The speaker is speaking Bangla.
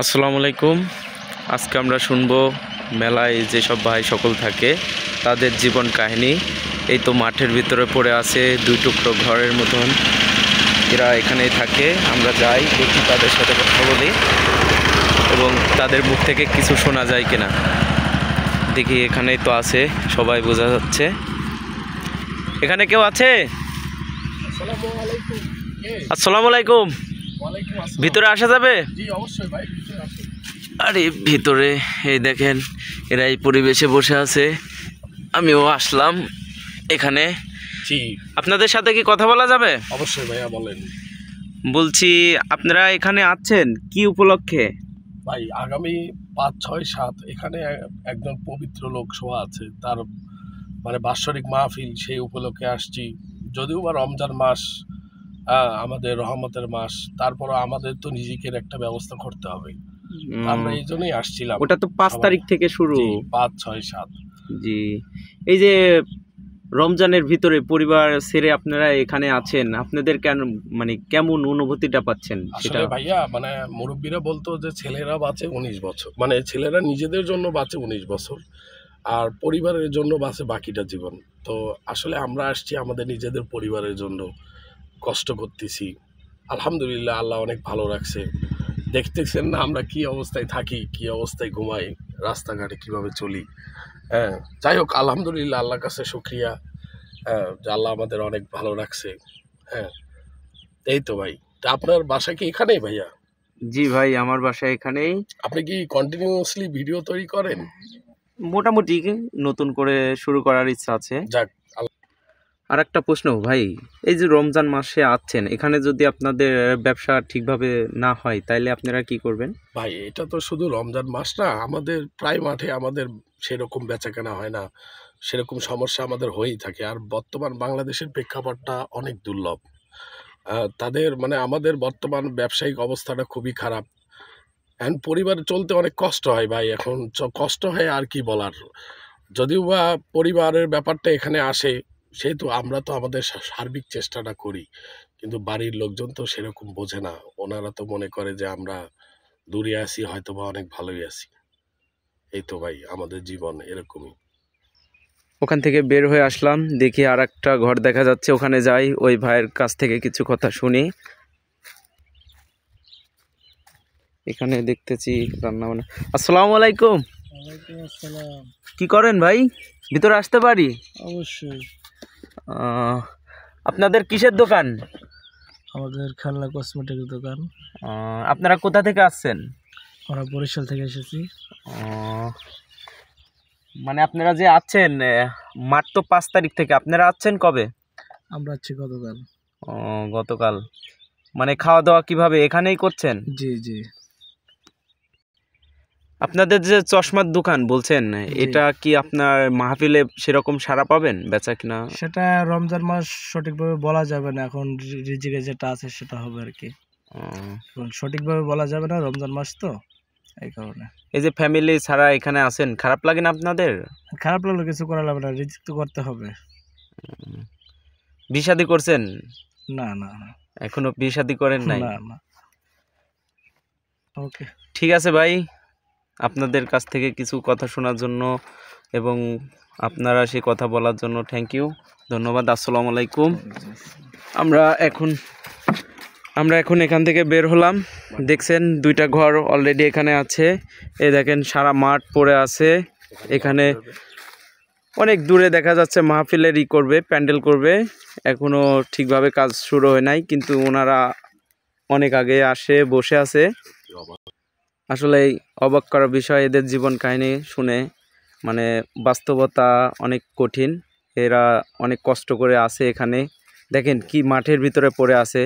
আসসালামু আলাইকুম। আজকে আমরা শুনবো মেলায় যেসব ভাই সকল থাকে তাদের জীবন কাহিনী। এই তো মাঠের ভিতরে পড়ে আছে দুই টুকরো ঘরের মতন, এরা এখানেই থাকে। আমরা যাই, দেখি তাদের সাথে কথা বলি এবং তাদের মুখ থেকে কিছু শোনা যায় কিনা দেখি। এখানেই তো আছে, সবাই বোঝা যাচ্ছে। এখানে কেউ আছে? আসসালামু আলাইকুম। ভিতরে আসা যাবে? আরে ভিতরে এই দেখেন, এরা এই পরিবেশে বসে আছে, আমিও আসলাম এখানে। আপনাদের সাথে কি কথা বলা যাবে? অবশ্যই ভাইয়া, বলেন। বলছি, আপনারা এখানে আছেন কি উপলক্ষে? ভাই, আগামী ৫, ৬, ৭ এখানে একজন পবিত্র লোক শোয়া আছে, তার মানে বাৎসরিক মাহফিল, সেই উপলক্ষে আসছি। যদিও বা রমজান মাস, আমাদের রহমতের মাস, তারপরও আমাদের তো নিজেকে একটা ব্যবস্থা করতে হবে। আমরা এই জন্যই আসছিলাম। ওটা তো ৫ তারিখ থেকে শুরু। ৫, ৬, ৭। জি, এই যে রমজানের ভিতরে পরিবার ছেড়ে আপনারা এখানে আছেন, আপনাদের কেন মানে কেমন অনুভূতিটা পাচ্ছেন সেটা? আসলে ভাইয়া, মানে মুরব্বীরা বলতো যে ছেলেরা বাঁচে ১৯ বছর, মানে ছেলেরা নিজেদের জন্য বাঁচে ১৯ বছর, আর পরিবারের জন্য বাঁচে বাকিটা জীবন। তো আসলে আমরা আসছি আমাদের নিজেদের পরিবারের জন্য, কষ্ট করতেছি। আলহামদুলিল্লাহ, আল্লাহ অনেক ভালো রাখছে। দেখতেছেন না আমরা কি অবস্থায় থাকি, কি অবস্থায় ঘুমাই, রাস্তাঘাটে কিভাবে চলি। হ্যাঁ, যাই হোক, আলহামদুলিল্লাহ, আল্লাহর কাছে শুকরিয়া। হ্যাঁ, যে আল্লাহ আমাদের অনেক ভালো রাখছে। হ্যাঁ, এই তো ভাই। তা আপনার বাসা কি এখানেই ভাইয়া? জি ভাই, আমার বাসা এখানেই। আপনি কি কন্টিনিউয়াসলি ভিডিও তৈরি করেন? মোটামুটি নতুন করে শুরু করার ইচ্ছা আছে। যাক। আর একটা প্রশ্ন ভাই, এই যে রমজান মাসে আছেন এখানে, যদি আপনাদের ব্যবসা ঠিকভাবে না হয় তাইলে আপনারা কি করবেন? ভাই, এটা তো শুধু রমজান মাস না, আমাদের প্রায় মাঠে আমাদের সেরকম বেচাকেনা হয় না, সেরকম সমস্যা আমাদের হয়েই থাকে। আর বর্তমান বাংলাদেশের প্রেক্ষাপটটা অনেক দুর্লভ। তাদের মানে আমাদের বর্তমান ব্যবসায়িক অবস্থাটা খুবই খারাপ। এখন পরিবার চলতে অনেক কষ্ট হয় ভাই, এখন কষ্ট হয় আর কি বলার। যদিও বা পরিবারের ব্যাপারটা এখানে আসে, সেহেতু আমরা তো আমাদের সার্বিক চেষ্টাটা করি, কিন্তু বাড়ির লোকজন তো সেরকম বোঝে না। ওনারা তো মনে করে যে আমরা দূরে আছি, হয়তো বা অনেক ভালোই আছি। এই তো ভাই, আমাদের জীবন এরকমই। ওখান থেকে বের হয়ে আসলাম, দেখি আর একটা ঘর দেখা যাচ্ছে, ওখানে যাই, ওই ভাইয়ের কাছ থেকে কিছু কথা শুনি। এখানে দেখতেছি রান্না বান্না। আসসালামু আলাইকুম। ওয়ালাইকুম আসসালাম। কি করেন ভাই? ভিতরে আসতে পারি? অবশ্যই। আপনাদের কিসের দোকান? আমাদের খেলনা কসমেটিক দোকান। আপনারা কোথা থেকে আসছেন? আমরা বরিশাল থেকে এসেছি। মানে আপনারা যে আছেন, মাঠ তো ৫ তারিখ থেকে, আপনারা আছেন কবে? আমরা আছি গতকাল। গতকাল। মানে খাওয়া দাওয়া কিভাবে এখানেই করছেন? জি জি। আপনাদের যে চশমার দোকান বলছেন, এটা কি আপনার মাহফিলে সেরকম সাড়া পাবেন বেচা কিনা? সেটা রমজান মাস সঠিকভাবে বলা যাবে না, এখন রিজিকে যেটা আছে সেটা হবে আর কি। এখন সঠিকভাবে বলা যাবে না, রমজান মাস তো, এই কারণে। এই যে ফ্যামিলি ছাড়া এখানে আছেন, খারাপ লাগে না আপনাদের? খারাপ লাগলে কিছু করা যাবে না, রিজিক তো করতে হবে। বিয়ে শাদী করছেন? না না না, এখনো বিয়ে শাদী করেন নাই? না না। ওকে, ঠিক আছে ভাই, আপনাদের কাছ থেকে কিছু কথা শোনার জন্য এবং আপনারা সেই কথা বলার জন্য থ্যাংক ইউ, ধন্যবাদ। আসসালামু আলাইকুম। আমরা এখন এখান থেকে বের হলাম। দেখছেন দুইটা ঘর অলরেডি এখানে আছে। এই দেখেন সারা মাঠ পড়ে আছে। এখানে অনেক দূরে দেখা যাচ্ছে মাহফিলের করবে, প্যান্ডেল করবে। এখনও ঠিকভাবে কাজ শুরু হয় নাই, কিন্তু ওনারা অনেক আগে আসে বসে আছে। আসলে অবাক করা বিষয়, এদের জীবন কাহিনী শুনে, মানে বাস্তবতা অনেক কঠিন। এরা অনেক কষ্ট করে আছে এখানে। দেখেন কি মাঠের ভিতরে পড়ে আছে।